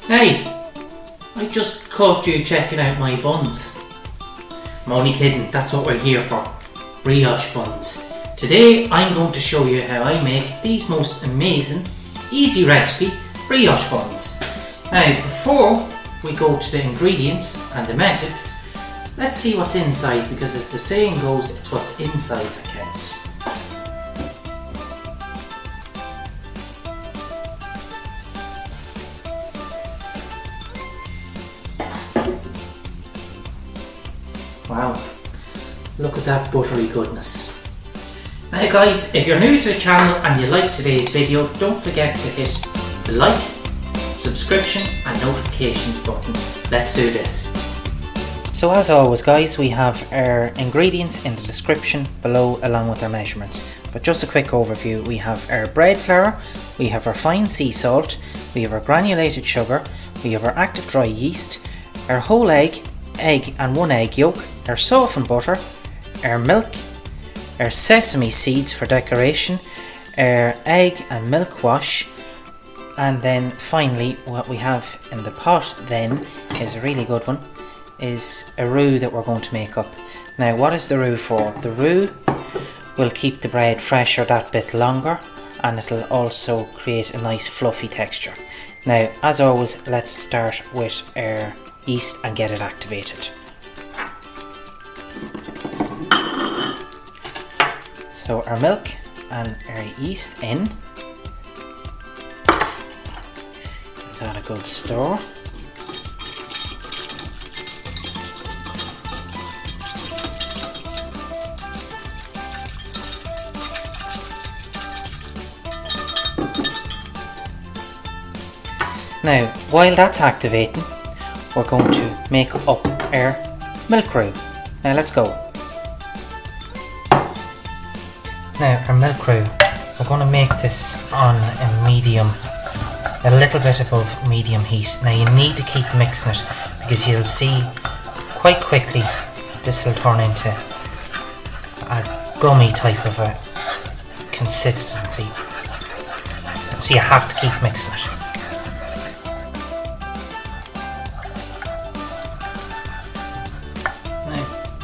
Hey, I just caught you checking out my buns. I'm only kidding, that's what we're here for. Brioche buns. Today I'm going to show you how I make these most amazing, easy recipe brioche buns. Now before we go to the ingredients and the methods, let's see what's inside, because as the saying goes, it's what's inside that counts. Wow, look at that buttery goodness. Now guys, if you're new to the channel and you like today's video, don't forget to hit the like, subscription and notifications button. Let's do this. So as always guys, we have our ingredients in the description below along with our measurements. But just a quick overview, we have our bread flour, we have our fine sea salt, we have our granulated sugar, we have our active dry yeast, our whole egg and 1 egg yolk, our softened butter, our milk, our sesame seeds for decoration, our egg and milk wash, and then finally what we have in the pot then is a really good one, is a roux that we're going to make up. Now what is the roux for? The roux will keep the bread fresher that bit longer, and it'll also create a nice fluffy texture. Now as always, let's start with our yeast and get it activated. So our milk and our yeast in. Give that a good stir. Now while that's activating, we're going to make up our milk roux. Now let's go. Now our milk roux, we're going to make this on a medium, a little bit above medium heat. Now you need to keep mixing it, because you'll see quite quickly this will turn into a gummy type of a consistency. So you have to keep mixing it.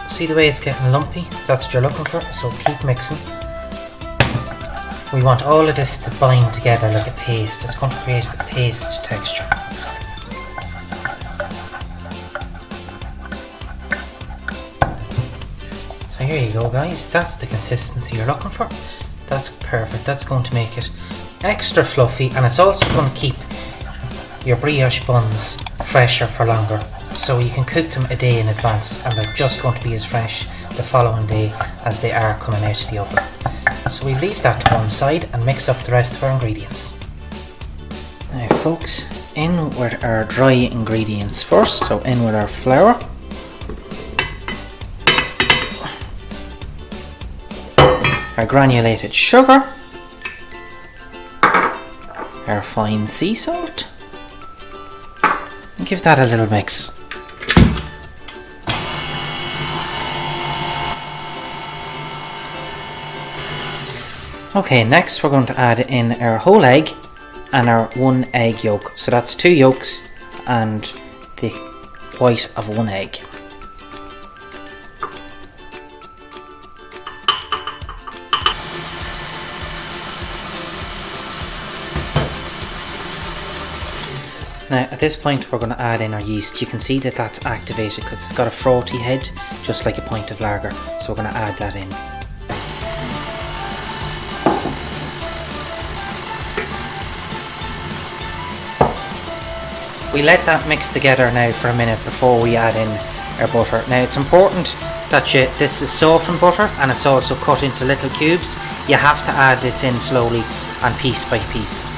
See the way it's getting lumpy? That's what you're looking for, so keep mixing. We want all of this to bind together like a paste. It's going to create a paste texture. So here you go guys, that's the consistency you're looking for. That's perfect, that's going to make it extra fluffy, and it's also going to keep your brioche buns fresher for longer. So you can cook them a day in advance and they're just going to be as fresh the following day as they are coming out of the oven. So we leave that to one side and mix up the rest of our ingredients. Now folks, in with our dry ingredients first. So in with our flour, our granulated sugar, our fine sea salt, and give that a little mix. Okay, next we're going to add in our whole egg and our 1 egg yolk. So that's 2 yolks and the white of 1 egg. Now at this point we're going to add in our yeast. You can see that that's activated because it's got a frothy head, just like a pint of lager. So we're going to add that in. We let that mix together now for a minute before we add in our butter. Now it's important that this is softened butter and it's also cut into little cubes. You have to add this in slowly and piece by piece.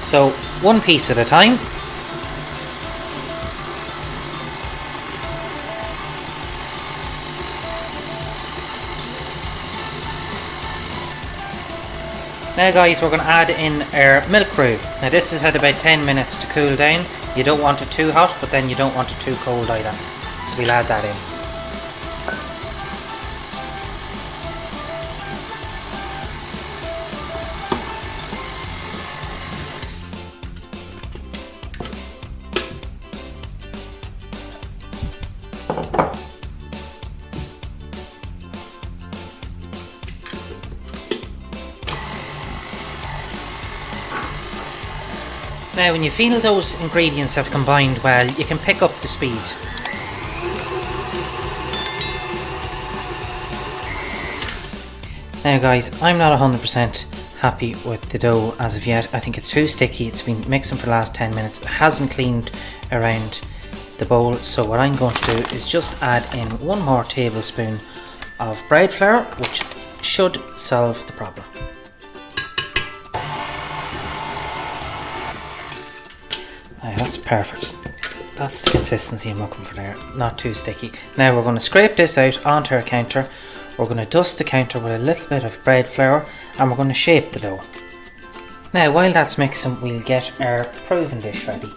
So one piece at a time. Now guys, we're going to add in our milk roux. Now this has had about 10 minutes to cool down. You don't want it too hot, but then you don't want it too cold either. So we'll add that in. Now when you feel those ingredients have combined well, you can pick up the speed. Now guys, I'm not 100% happy with the dough as of yet. I think it's too sticky. It's been mixing for the last 10 minutes. It hasn't cleaned around the bowl. So what I'm going to do is just add in 1 more tablespoon of bread flour, which should solve the problem. That's perfect. That's the consistency I'm looking for there, not too sticky. Now we're going to scrape this out onto our counter. We're going to dust the counter with a little bit of bread flour and we're going to shape the dough. Now while that's mixing, we'll get our proving dish ready.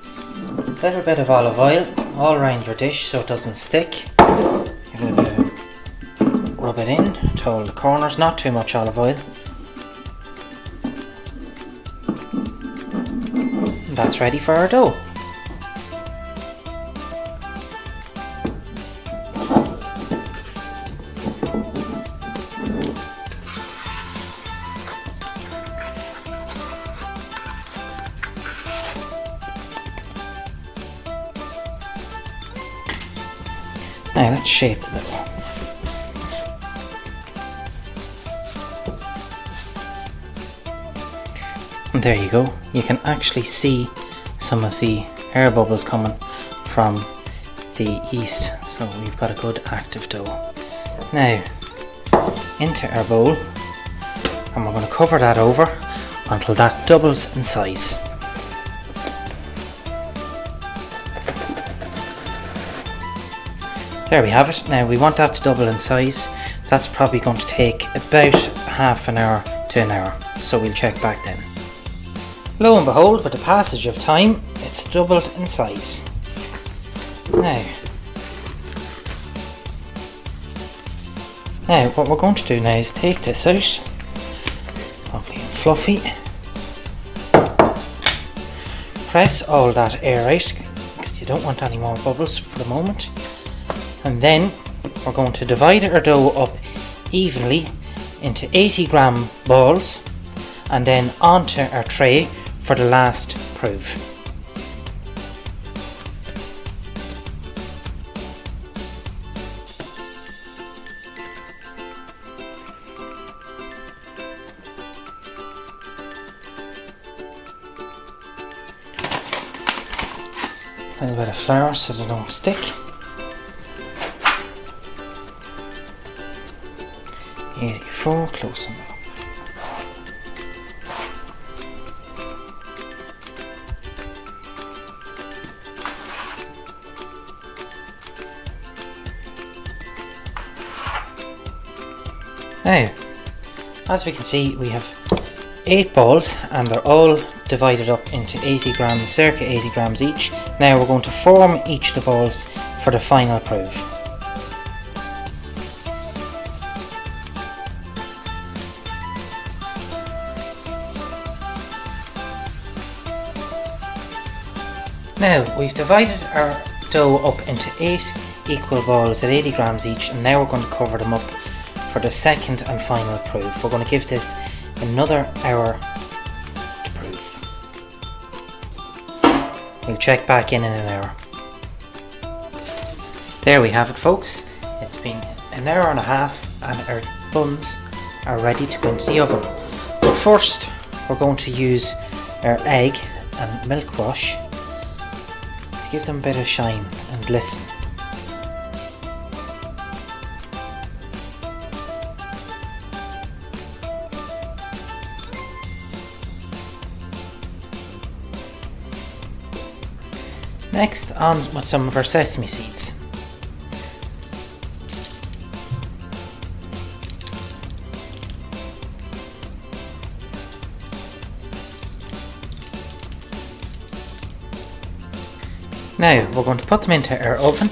A little bit of olive oil all around your dish so it doesn't stick. Give it a bit of rub it in to all the corners, not too much olive oil. And that's ready for our dough. Now let's shape the dough. And there you go. You can actually see some of the air bubbles coming from the yeast. So we've got a good active dough. Now into our bowl, and we're going to cover that over until that doubles in size. There we have it. Now we want that to double in size. That's probably going to take about half an hour to an hour. So we'll check back then. Lo and behold, with the passage of time, it's doubled in size. Now what we're going to do now is take this out. Lovely and fluffy. Press all that air out because you don't want any more bubbles for the moment. And then we're going to divide our dough up evenly into 80-gram balls and then onto our tray for the last proof. A little bit of flour so they don't stick. 84, close enough. Now, as we can see, we have 8 balls and they're all divided up into 80 grams, circa 80 grams each. Now we're going to form each of the balls for the final proof. Now we've divided our dough up into 8 equal balls at 80 grams each, and now we're going to cover them up for the second and final proof. We're going to give this another hour to proof. We'll check back in an hour. There we have it, folks. It's been an hour and a half and our buns are ready to go into the oven. But first we're going to use our egg and milk wash to give them a bit of shine and glisten. Next, on with some of our sesame seeds. Now we're going to put them into our oven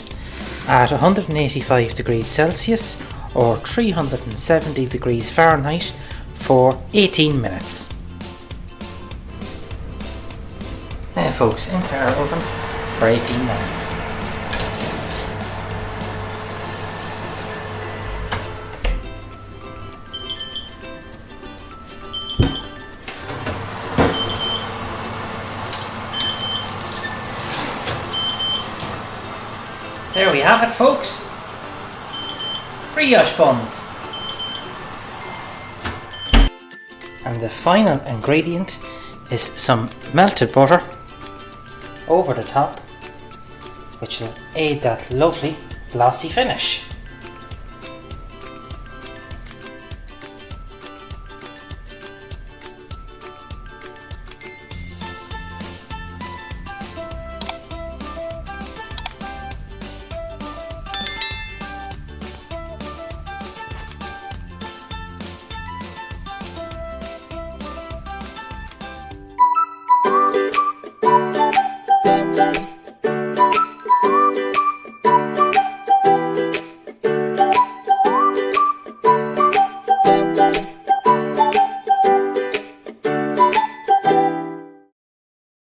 at 185 degrees Celsius or 370 degrees Fahrenheit for 18 minutes. Now folks, into our oven for 18 minutes. There we have it folks, brioche buns. And the final ingredient is some melted butter over the top, which will aid that lovely glossy finish.